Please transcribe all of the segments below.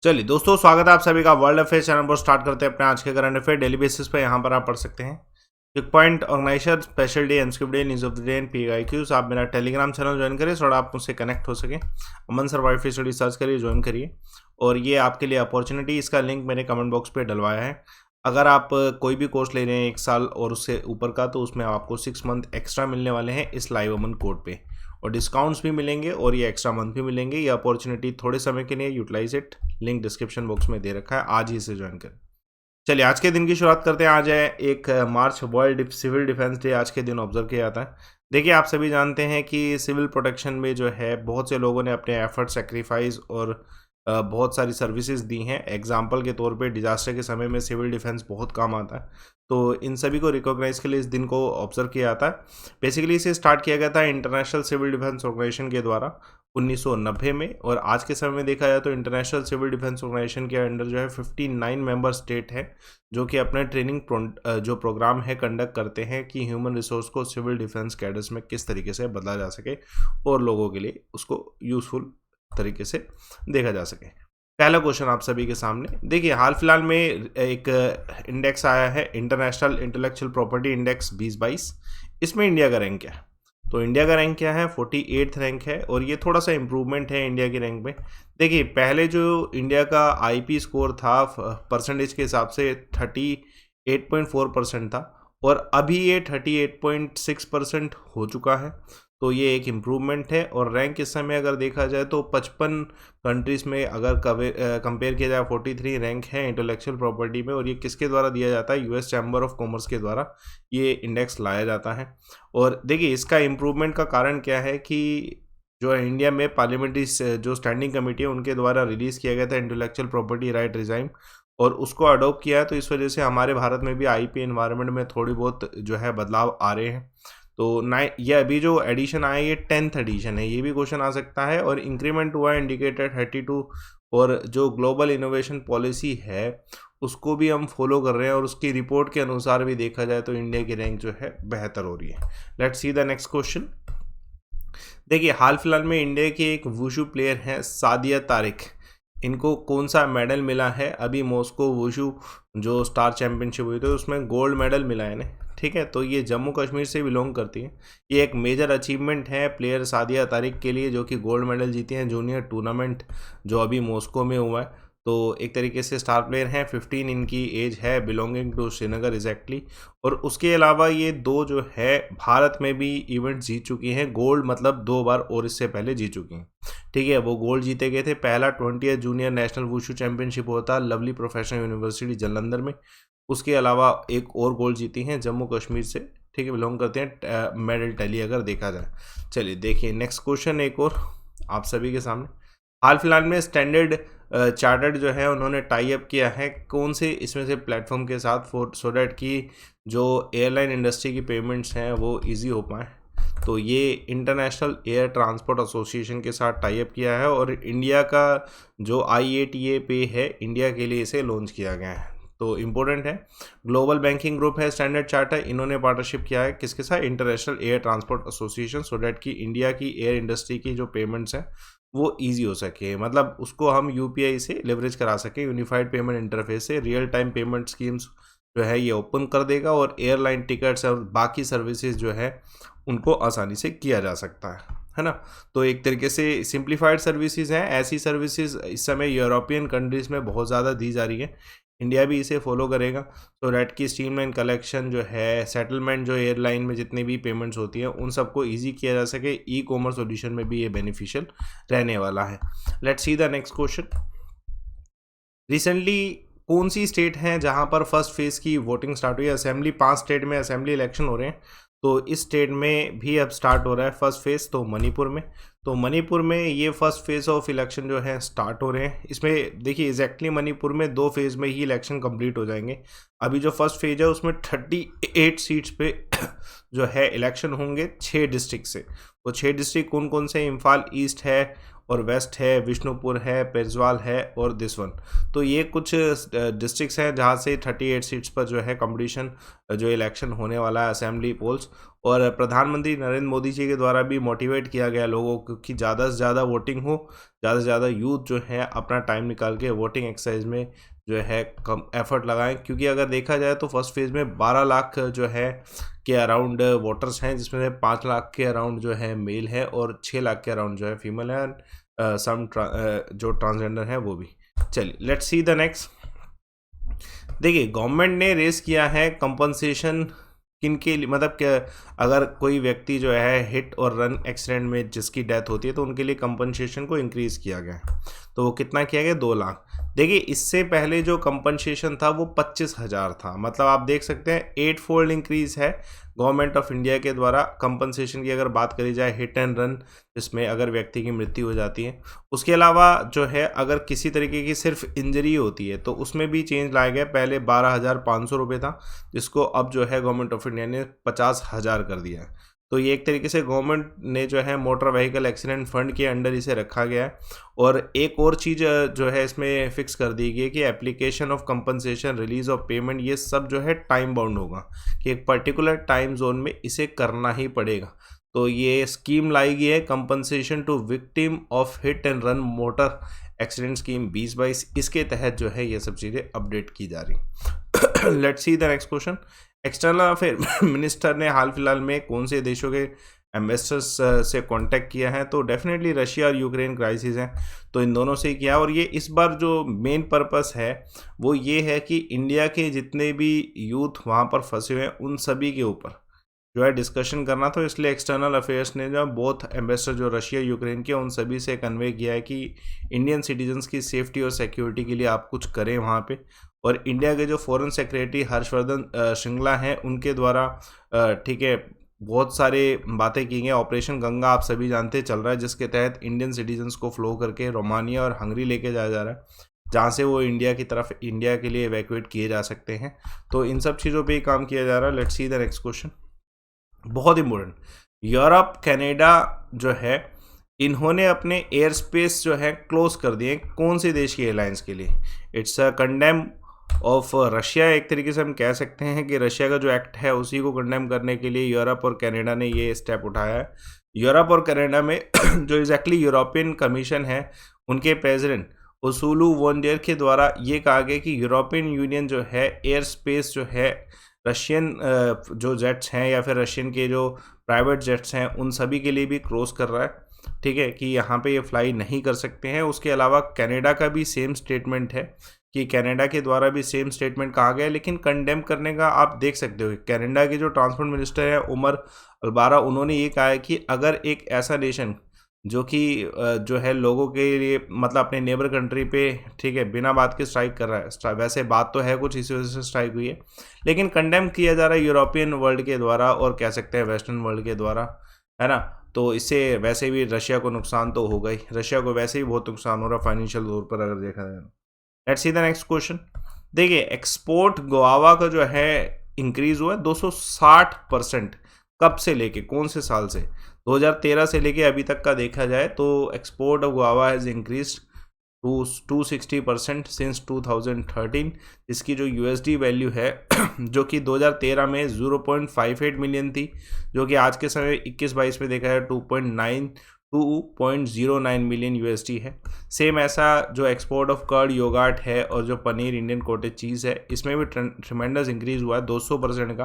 चलिए दोस्तों, स्वागत है आप सभी का वर्ल्ड अफेयर चैनल पर। स्टार्ट करते हैं अपने आज के करंट अफेयर डेली बेसिस पे। यहाँ पर आप पढ़ सकते हैं quick point, organiser, special day, MCQ day, news of the day and PIQs. आप मेरा टेलीग्राम चैनल ज्वाइन करिए, थोड़ा आप मुझसे कनेक्ट हो सके। अमन सर वाईफाई स्टडी सर्च करिए, ज्वाइन करिए। और ये आपके लिए अपॉर्चुनिटी, इसका लिंक मैंने कमेंट बॉक्स पे डलवाया है। अगर आप कोई भी कोर्स ले रहे हैं 1 साल और उससे ऊपर का, तो उसमें आपको 6 मंथ एक्स्ट्रा मिलने वाले हैं इस लाइव अमन कोड पे, और डिस्काउंट्स भी मिलेंगे और ये एक्स्ट्रा मंथ भी मिलेंगे। ये अपॉर्चुनिटी थोड़े समय के लिए, utilise it. Link description box में दे रखा है, आज ही इसे ज्वाइन करें। चलिए आज के दिन की शुरुआत करते हैं। आज है 1 मार्च, वर्ल्ड सिविल डिफेंस डे आज के दिन ऑब्जर्व किया जाता है। देखिए, आप सभी जानते हैं कि सिविल प्रोटेक्शन में जो है बहुत से लोगों ने अपने एफर्ट, सेक्रीफाइस और बहुत सारी सर्विसेज दी हैं। एग्जाम्पल के तौर पे डिजास्टर के समय में सिविल डिफेंस बहुत काम आता है, तो इन सभी को रिकॉग्नाइज के लिए इस दिन को ऑब्जर्व किया जाता है। बेसिकली इसे स्टार्ट किया गया था इंटरनेशनल सिविल डिफेंस ऑर्गेनाइजेशन के द्वारा 1990 में, और आज के समय में देखा जाए तो इंटरनेशनल सिविल डिफेंस ऑर्गेनाइजेशन के अंडर जो है 59 मेंबर स्टेट है जो कि अपने ट्रेनिंग जो प्रोग्राम है कंडक्ट करते हैं कि ह्यूमन रिसोर्स को सिविल डिफेंस कैडर्स में किस तरीके से बदला जा सके और लोगों के लिए उसको यूजफुल तरीके से देखा जा सके। पहला क्वेश्चन आप सभी के सामने देखिए, हाल फिलहाल में एक इंडेक्स आया है, इंटरनेशनल इंटेलेक्चुअल प्रॉपर्टी इंडेक्स 2022। इसमें इंडिया का रैंक क्या है? तो इंडिया का रैंक क्या है? 48th रैंक है, और ये थोड़ा सा इम्प्रूवमेंट है इंडिया की रैंक में। देखिए, पहले जो इंडिया का आईपी स्कोर था परसेंटेज के हिसाब से 38.4% था, और अभी ये 38.6% हो चुका है। तो ये एक इम्प्रूवमेंट है, और रैंक इस समय अगर देखा जाए तो 55 कंट्रीज़ में अगर कंपेयर किया जाए 43 रैंक है इंटेलेक्चुअल प्रॉपर्टी में। और ये किसके द्वारा दिया जाता है? यूएस चैम्बर ऑफ कॉमर्स के द्वारा ये इंडेक्स लाया जाता है। और देखिए, इसका इम्प्रूवमेंट का कारण क्या है कि जो इंडिया में पार्लियामेंट्री जो स्टैंडिंग कमेटी है उनके द्वारा रिलीज़ किया गया था इंटेलेक्चुअल प्रॉपर्टी राइट रिजाइम, और उसको अडोप्ट किया है। तो इस वजह से हमारे भारत में भी आईपी एनवायरनमेंट में थोड़ी बहुत जो है बदलाव आ रहे हैं। तो ये अभी जो एडिशन आया ये 10th एडिशन है, ये भी क्वेश्चन आ सकता है। और इंक्रीमेंट हुआ है इंडिकेटर 32, और जो ग्लोबल इनोवेशन पॉलिसी है उसको भी हम फॉलो कर रहे हैं, और उसकी रिपोर्ट के अनुसार भी देखा जाए तो इंडिया की रैंक जो है बेहतर हो रही है। Let's see the next question. देखिए, हाल फिलहाल में इंडिया की एक वुशु प्लेयर है सादिया तारिक। इनको कौन सा मेडल मिला है? अभी मॉस्को वुशु जो स्टार चैंपियनशिप हुई थी उसमें गोल्ड मेडल मिला है ना, ठीक है। तो ये जम्मू कश्मीर से बिलोंग करती है। ये एक मेजर अचीवमेंट है प्लेयर सादिया तारिक के लिए, जो कि गोल्ड मेडल जीती हैं जूनियर टूर्नामेंट जो अभी मॉस्को में हुआ है। तो एक तरीके से स्टार प्लेयर हैं। 15 इनकी एज है, बिलोंगिंग टू श्रीनगर एग्जैक्टली। और उसके अलावा ये दो जो है भारत में भी इवेंट जीत चुकी हैं, गोल्ड मतलब 2 बार और इससे पहले जीत चुकी हैं, ठीक है। वो गोल्ड जीते गए थे। पहला 20th junior national wushu championship होता लवली प्रोफेशनल यूनिवर्सिटी जालंधर में। उसके अलावा एक और गोल्ड जीती हैं जम्मू कश्मीर से, ठीक है, बिलोंग करते हैं। मेडल टैली अगर देखा जाए। चलिए देखिए नेक्स्ट क्वेश्चन एक और आप सभी के सामने। हाल फिलहाल में स्टैंडर्ड चार्टर्ड जो है उन्होंने टाई अप किया है कौन से इसमें से प्लेटफॉर्म के साथ, फॉर सो डैट कि जो एयरलाइन इंडस्ट्री की पेमेंट्स हैं वो इजी हो पाए। तो ये इंटरनेशनल एयर ट्रांसपोर्ट एसोसिएशन के साथ टाई अप किया है, और इंडिया का जो IATA पे है इंडिया के लिए इसे लॉन्च किया गया है। तो इम्पोर्टेंट है। ग्लोबल बैंकिंग ग्रुप है स्टैंडर्ड चार्टर, इन्होंने पार्टनरशिप किया है किसके साथ? International air transport association, so that कि इंडिया की एयर इंडस्ट्री की जो पेमेंट्स हैं वो इजी हो सके, मतलब उसको हम UPI से लेवरेज करा सकें, यूनिफाइड पेमेंट इंटरफेस से। रियल टाइम पेमेंट स्कीम्स जो है ये ओपन कर देगा, और एयरलाइन टिकट्स और बाकी सर्विसेज जो है उनको आसानी से किया जा सकता है ना। तो एक तरीके से सिंप्लीफाइड सर्विसेज हैं। ऐसी सर्विसेज इस समय यूरोपियन कंट्रीज़ में बहुत ज़्यादा दी जा रही है, इंडिया भी इसे फॉलो करेगा। तो डैट की स्ट्रीमलाइन कलेक्शन जो है, सेटलमेंट जो एयरलाइन में जितनी भी पेमेंट्स होती हैं उन सबको ईजी किया जा सके। ई-कॉमर्स सोल्यूशन में भी ये बेनिफिशियल रहने वाला है। Let's see the next question. Recently कौन सी स्टेट है जहां पर फर्स्ट फेज की वोटिंग स्टार्ट हुई है? असेंबली 5 स्टेट में असेंबली इलेक्शन हो रहे हैं, तो इस स्टेट में भी अब स्टार्ट हो रहा है फर्स्ट फेज, तो मणिपुर में। तो मणिपुर में ये फर्स्ट फेज ऑफ इलेक्शन जो है स्टार्ट हो रहे हैं। इसमें देखिए एग्जैक्टली मणिपुर में 2 फेज में ही इलेक्शन कंप्लीट हो जाएंगे। अभी जो फर्स्ट फेज है उसमें 38 सीट्स पे जो है इलेक्शन होंगे 6 डिस्ट्रिक्ट से। वो 6 डिस्ट्रिक्ट कौन कौन से? इम्फाल ईस्ट है, और वेस्ट है, विष्णुपुर है, पेजवाल है और दिस वन। तो ये कुछ डिस्ट्रिक्ट्स हैं जहाँ से 38 सीट्स पर जो है कंपटीशन जो इलेक्शन होने वाला है असेंबली पोल्स। और प्रधानमंत्री नरेंद्र मोदी जी के द्वारा भी मोटिवेट किया गया लोगों को कि ज़्यादा से ज़्यादा वोटिंग हो, ज़्यादा से ज़्यादा यूथ जो है अपना टाइम निकाल के वोटिंग एक्सरसाइज में जो है कम एफर्ट लगाएं, क्योंकि अगर देखा जाए तो फर्स्ट फेज़ में 12 लाख जो है के अराउंड वोटर्स हैं, जिसमें से 5 लाख के अराउंड जो है मेल है और 6 लाख के अराउंड जो है फीमेल है, सम जो ट्रांसजेंडर है वो भी। चलिए लेट्स सी द नेक्स्ट। देखिए गवर्नमेंट ने रेस किया है कंपनसेशन किनके लिए, मतलब कि अगर कोई व्यक्ति जो है हिट और रन एक्सीडेंट में जिसकी डेथ होती है तो उनके लिए कंपनसेशन को इंक्रीज़ किया गया है। तो वो कितना किया गया, 2 लाख। देखिए इससे पहले जो कंपनसेशन था वो 25,000 था, मतलब आप देख सकते हैं 8 फोल्ड इंक्रीज़ है गवर्नमेंट ऑफ इंडिया के द्वारा कंपनसेशन की अगर बात करी जाए हिट एंड रन जिसमें अगर व्यक्ति की मृत्यु हो जाती है। उसके अलावा जो है अगर किसी तरीके की सिर्फ इंजरी होती है तो उसमें भी चेंज लाया गया। पहले 12,500 रुपये था, जिसको अब जो है गवर्नमेंट ऑफ इंडिया ने 50,000 कर दिया है। तो ये एक तरीके से गवर्नमेंट ने जो है मोटर व्हीकल एक्सीडेंट फंड के अंडर इसे रखा गया है। और एक और चीज़ जो है इसमें फिक्स कर दी गई है कि application of compensation, release of payment, ये सब जो है टाइम बाउंड होगा कि एक पर्टिकुलर टाइम जोन में इसे करना ही पड़ेगा। तो ये स्कीम लाई गई है compensation to victim of hit and run motor accident scheme 2022, इसके तहत जो है ये सब चीज़ें अपडेट की जा रही। Let's see the next question. External affair minister ने हाल फिलहाल में कौन से देशों के एम्बेसडर्स से कांटेक्ट किया है, तो डेफिनेटली रशिया और यूक्रेन क्राइसिस है, तो इन दोनों से ही किया। और ये इस बार जो मेन पर्पस है वो ये है कि इंडिया के जितने भी यूथ वहाँ पर फंसे हुए हैं उन सभी के ऊपर जो है डिस्कशन करना। तो इसलिए एक्सटर्नल अफेयर्स ने जो बोथ एम्बेसडर जो रशिया यूक्रेन के उन सभी से कन्वे किया है कि इंडियन सिटीजन्स की सेफ्टी और सिक्योरिटी के लिए आप कुछ करें वहाँ पे। और इंडिया के जो फॉरेन सेक्रेटरी हर्षवर्धन श्रृंगला हैं उनके द्वारा ठीक है बहुत सारे बातें की गई। ऑपरेशन गंगा आप सभी जानते चल रहा है, जिसके तहत इंडियन सिटीजन्स को फ्लो करके रोमानिया और हंगरी लेके जाया जा रहा है, जहाँ से वो इंडिया की तरफ इंडिया के लिए इवैक्यूएट किए जा सकते हैं। तो इन सब चीज़ों पे ही काम किया जा रहा है। Let's see the next question, बहुत इंपॉर्टेंट। यूरोप कनाडा जो है इन्होंने अपने एयर स्पेस जो है क्लोज कर दिए, कौन से देश की एयरलाइंस के लिए? It's a condemn of Russia. एक तरीके से हम कह सकते हैं कि रशिया का जो एक्ट है उसी को कंडेम करने के लिए यूरोप और कनाडा ने ये स्टेप उठाया है। यूरोप और कनाडा में जो एग्जैक्टली यूरोपियन कमीशन है उनके प्रेसिडेंट उर्सुला वॉन डेर के द्वारा ये कहा गया कि यूरोपियन यूनियन जो है एयर स्पेस जो है रशियन जो जेट्स हैं या फिर रशियन के जो प्राइवेट जेट्स हैं उन सभी के लिए भी क्रॉस कर रहा है, ठीक है, कि यहाँ पे ये फ्लाई नहीं कर सकते हैं। उसके अलावा कनाडा का भी सेम स्टेटमेंट है कि कनाडा के द्वारा भी सेम स्टेटमेंट कहा गया है, लेकिन कंडेम करने का आप देख सकते हो कनाडा के जो ट्रांसपोर्ट मिनिस्टर है उमर अल्बारा, उन्होंने ये कहा है कि अगर एक ऐसा नेशन जो कि जो है लोगों के लिए मतलब अपने नेबर कंट्री पे ठीक है बिना बात के स्ट्राइक कर रहा है, वैसे बात तो है कुछ इसी वजह से स्ट्राइक हुई है, लेकिन कंडेम किया जा रहा है यूरोपियन वर्ल्ड के द्वारा और कह सकते हैं वेस्टर्न वर्ल्ड के द्वारा, है ना। तो इससे वैसे भी रशिया को नुकसान तो होगा ही, रशिया को वैसे ही बहुत नुकसान हो रहा है फाइनेंशियल तौर पर अगर देखा जाए। Let's see the next question. देखिए एक्सपोर्ट गुआवा का जो है इंक्रीज हुआ है 260%। कब से लेके कौन से साल से? 2013 से लेके अभी तक का देखा जाए तो export of guava has increase to 260% since 2013। इसकी जो यूएसडी वैल्यू है जो कि 2013 में 0.58 मिलियन थी, जो कि आज के समय 21-22 में देखा जाए 2.09 मिलियन यूएसडी है। सेम ऐसा जो एक्सपोर्ट ऑफ कर्ड योगार्ट है और जो पनीर इंडियन कोटेज चीज़ है इसमें भी ट्रिमेंडस इंक्रीज हुआ है 200% का।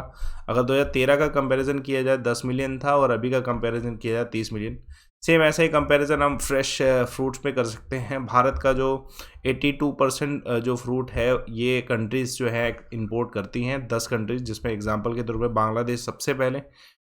अगर 2013 का कंपैरिजन किया जाए 10 मिलियन था और अभी का कंपैरिजन किया जाए 30 मिलियन। सेम ऐसा ही कंपैरिजन हम फ्रेश फ्रूट्स में कर सकते हैं। भारत का जो 82% जो फ्रूट है ये कंट्रीज़ जो है इंपोर्ट करती हैं, 10 कंट्रीज़, जिसमें एग्जांपल के तौर पे बांग्लादेश सबसे पहले,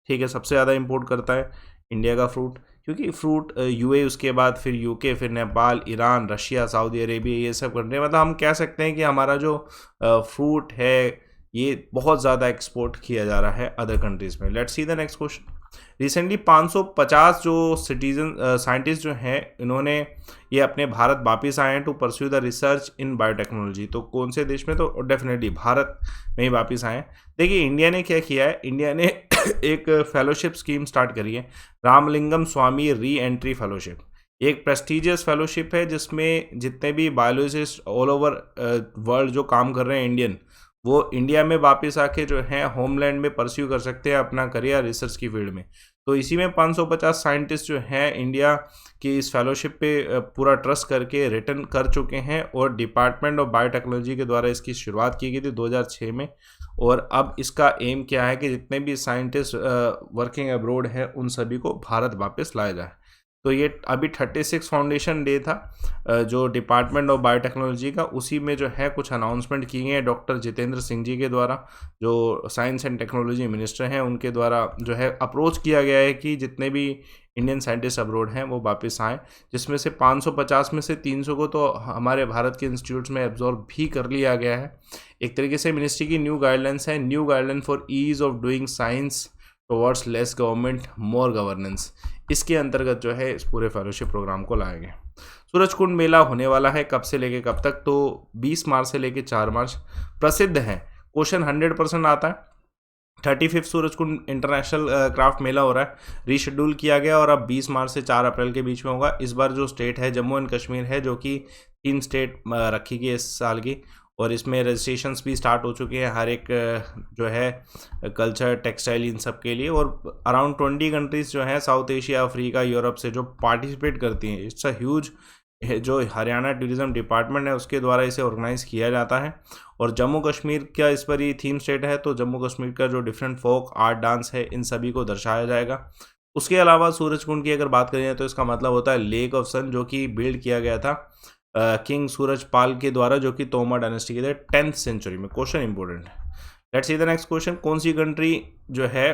ठीक है, सबसे ज़्यादा इंपोर्ट करता है इंडिया का फ्रूट, क्योंकि फ्रूट यूए, उसके बाद फिर यूके, फिर Nepal, Iran, Russia, Saudi Arabia, ये सब कंट्री, मतलब हम कह सकते हैं कि हमारा जो फ्रूट है ये बहुत ज़्यादा एक्सपोर्ट किया जा रहा है अदर कंट्रीज़ में। Let's see the next question. Recently 550 जो सिटीजन साइंटिस्ट जो हैं इन्होंने ये अपने भारत वापिस आए हैं to pursue the research in biotechnology. तो कौन से देश में? तो डेफिनेटली भारत में ही वापिस आए हैं। देखिए इंडिया ने क्या किया है, इंडिया ने एक फेलोशिप स्कीम स्टार्ट करी है, रामलिंगम स्वामी री एंट्री फेलोशिप। एक प्रेस्टिजियस फेलोशिप है जिसमें जितने भी बायोलॉजिस्ट ऑल ओवर वर्ल्ड जो काम कर रहे हैं इंडियन, वो इंडिया में वापस आके जो है होमलैंड में परस्यू कर सकते हैं अपना करियर रिसर्च की फील्ड में। तो इसी में 550 साइंटिस्ट जो हैं इंडिया की इस फेलोशिप पे पूरा ट्रस्ट करके रिटर्न कर चुके हैं, और डिपार्टमेंट ऑफ बायोटेक्नोलॉजी के द्वारा इसकी शुरुआत की गई थी 2006 में। और अब इसका एम क्या है कि जितने भी साइंटिस्ट वर्किंग अब्रोड हैं उन सभी को भारत वापस लाया जाए। तो ये अभी 36 फाउंडेशन डे था जो डिपार्टमेंट ऑफ बायोटेक्नोलॉजी का, उसी में जो है कुछ अनाउंसमेंट किए हैं डॉक्टर जितेंद्र सिंह जी के द्वारा, जो साइंस एंड टेक्नोलॉजी मिनिस्टर हैं, उनके द्वारा जो है अप्रोच किया गया है कि जितने भी इंडियन साइंटिस्ट अब्रोड हैं वो वापस आएँ, जिसमें से 550 में से 300 को तो हमारे भारत के इंस्टीट्यूट्स में एब्जॉर्ब भी कर लिया गया है। एक तरीके से मिनिस्ट्री की न्यू गाइडलाइंस है, new guideline for ease of doing science towards less government more governance. इसके अंतर्गत जो है इस पूरे फेलोशिप प्रोग्राम को लाया गया। सूरजकुंड मेला होने वाला है कब से लेके कब तक, तो 20 मार्च से लेके 4 मार्च। प्रसिद्ध है, क्वेश्चन 100% आता है। 35 सूरजकुंड इंटरनेशनल क्राफ्ट मेला हो रहा है, रीशेड्यूल किया गया और अब 20 मार्च से 4 अप्रैल के बीच में होगा। इस बार जो स्टेट है जम्मू एंड कश्मीर है, जो कि 3 स्टेट रखी गई इस साल की, और इसमें रजिस्ट्रेशंस भी स्टार्ट हो चुके हैं हर एक जो है कल्चर टेक्सटाइल इन सब के लिए। और अराउंड 20 कंट्रीज़ जो हैं साउथ एशिया, अफ्रीका, यूरोप से जो पार्टिसिपेट करती हैं। इट्स अ ह्यूज, जो हरियाणा टूरिज्म डिपार्टमेंट है उसके द्वारा इसे ऑर्गेनाइज किया जाता है। और जम्मू कश्मीर का इस पर ही थीम स्टेट है, तो जम्मू कश्मीर का जो डिफरेंट फोक आर्ट डांस है इन सभी को दर्शाया जाएगा। उसके अलावा सूरजकुंड की अगर बात करें तो इसका मतलब होता है लेक ऑफ सन, जो कि बिल्ड किया गया था किंग सूरजपाल के द्वारा, जो कि तोमर डायनेस्टी के थे 10th सेंचुरी में। क्वेश्चन इंपॉर्टेंट है। Let's see the next question. कौन सी कंट्री जो है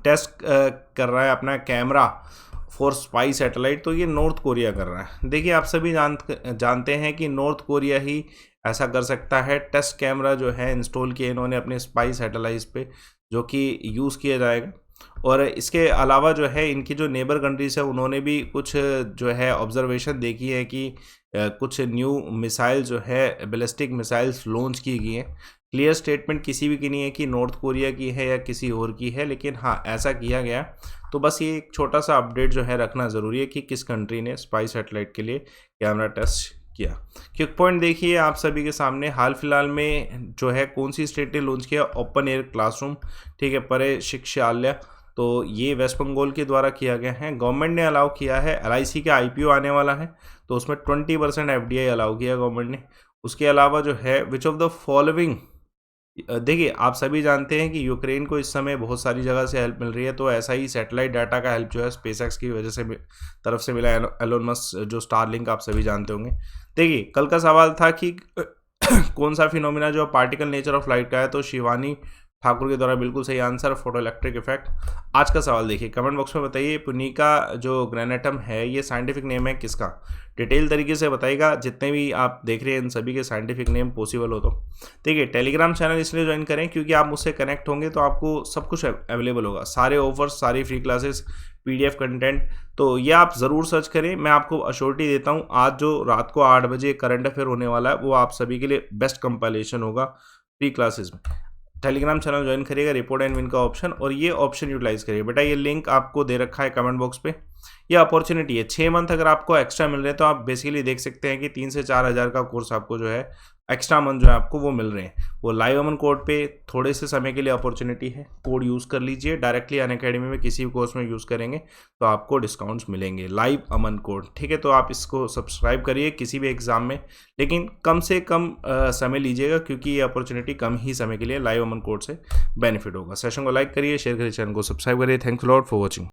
टेस्ट कर रहा है अपना कैमरा फॉर स्पाई सैटेलाइट, तो ये नॉर्थ कोरिया कर रहा है। देखिए आप सभी जानते हैं कि नॉर्थ कोरिया ही ऐसा कर सकता है। टेस्ट कैमरा जो है इंस्टॉल किए इन्होंने अपने स्पाई सैटेलाइट पे, जो कि यूज़ किया जाएगा। और इसके अलावा जो है इनकी जो नेबर कंट्रीज है उन्होंने भी कुछ जो है ऑब्जर्वेशन देखी है कि कुछ न्यू मिसाइल जो है बैलिस्टिक मिसाइल्स लॉन्च की गई हैं। क्लियर स्टेटमेंट किसी भी की नहीं है कि नॉर्थ कोरिया की है या किसी और की है, लेकिन हाँ ऐसा किया गया। तो बस ये एक छोटा सा अपडेट जो है रखना ज़रूरी है कि किस कंट्री ने स्पाई सैटेलाइट के लिए कैमरा टेस्ट किया। क्विक पॉइंट देखिए आप सभी के सामने, हाल फिलहाल में जो है कौन सी स्टेट ने लॉन्च किया, ओपन एयर क्लासरूम, ठीक है, परे शिक्षालय। तो ये वेस्ट बंगाल के द्वारा किया गया है। गवर्नमेंट ने अलाउ किया है, LIC का IPO आने वाला है, तो उसमें 20% FDI अलाउ किया गवर्नमेंट ने। उसके अलावा जो है विच ऑफ द फॉलोइंग, देखिए आप सभी जानते हैं कि यूक्रेन को इस समय बहुत सारी जगह से हेल्प मिल रही है, तो ऐसा ही सैटेलाइट डाटा का हेल्प जो है स्पेसएक्स की वजह से तरफ से मिला है। एलोन मस्क जो स्टारलिंक आप सभी जानते होंगे। देखिए कल का सवाल था कि कौन सा फिनोमिना जो पार्टिकल नेचर ऑफ लाइट का है, तो शिवानी ठाकुर के द्वारा बिल्कुल सही आंसर, फोटो इलेक्ट्रिक इफेक्ट। आज का सवाल देखिए, कमेंट बॉक्स में बताइए पुनिका जो ग्रेनेटम है ये साइंटिफिक नेम है किसका, डिटेल तरीके से बताइएगा। जितने भी आप देख रहे हैं इन सभी के साइंटिफिक नेम पॉसिबल हो तो। देखिए टेलीग्राम चैनल इसलिए ज्वाइन करें क्योंकि आप मुझसे कनेक्ट होंगे तो आपको सब कुछ अवेलेबल होगा, सारे ऑफर्स, सारी फ्री क्लासेस, PDF कंटेंट। तो ये आप ज़रूर सर्च करें। मैं आपको अश्योरिटी देता हूँ आज जो रात को 8 बजे करंट अफेयर होने वाला है वो आप सभी के लिए बेस्ट कंपाइलेशन होगा फ्री क्लासेस में। टेलीग्राम चैनल ज्वाइन करिएगा, रिपोर्ट एंड विन का ऑप्शन, और ये ऑप्शन यूटिलाइज करिए। बेटा ये लिंक आपको दे रखा है कमेंट बॉक्स पे। ये अपॉर्चुनिटी है, 6 मंथ अगर आपको एक्स्ट्रा मिल रहे हैं तो आप बेसिकली देख सकते हैं कि 3 से 4 हज़ार का कोर्स आपको जो है एक्स्ट्रा मंथ जो है आपको वो मिल रहे हैं। वो लाइव अमन कोड पे थोड़े से समय के लिए अपॉर्चुनिटी है, कोड यूज़ कर लीजिए। डायरेक्टली अनअकैडमी में किसी भी कोर्स में यूज़ करेंगे तो आपको डिस्काउंट्स मिलेंगे, लाइव अमन कोड, ठीक है। तो आप इसको सब्सक्राइब करिए किसी भी एग्जाम में, लेकिन कम से कम समय लीजिएगा क्योंकि ये अपॉर्चुनिटी कम ही समय के लिए लाइव अमन कोड से बेनिफिट होगा। सेशन को लाइक करिए, शेयर करिए, चैनल को सब्सक्राइब करिए। Thanks a lot for watching.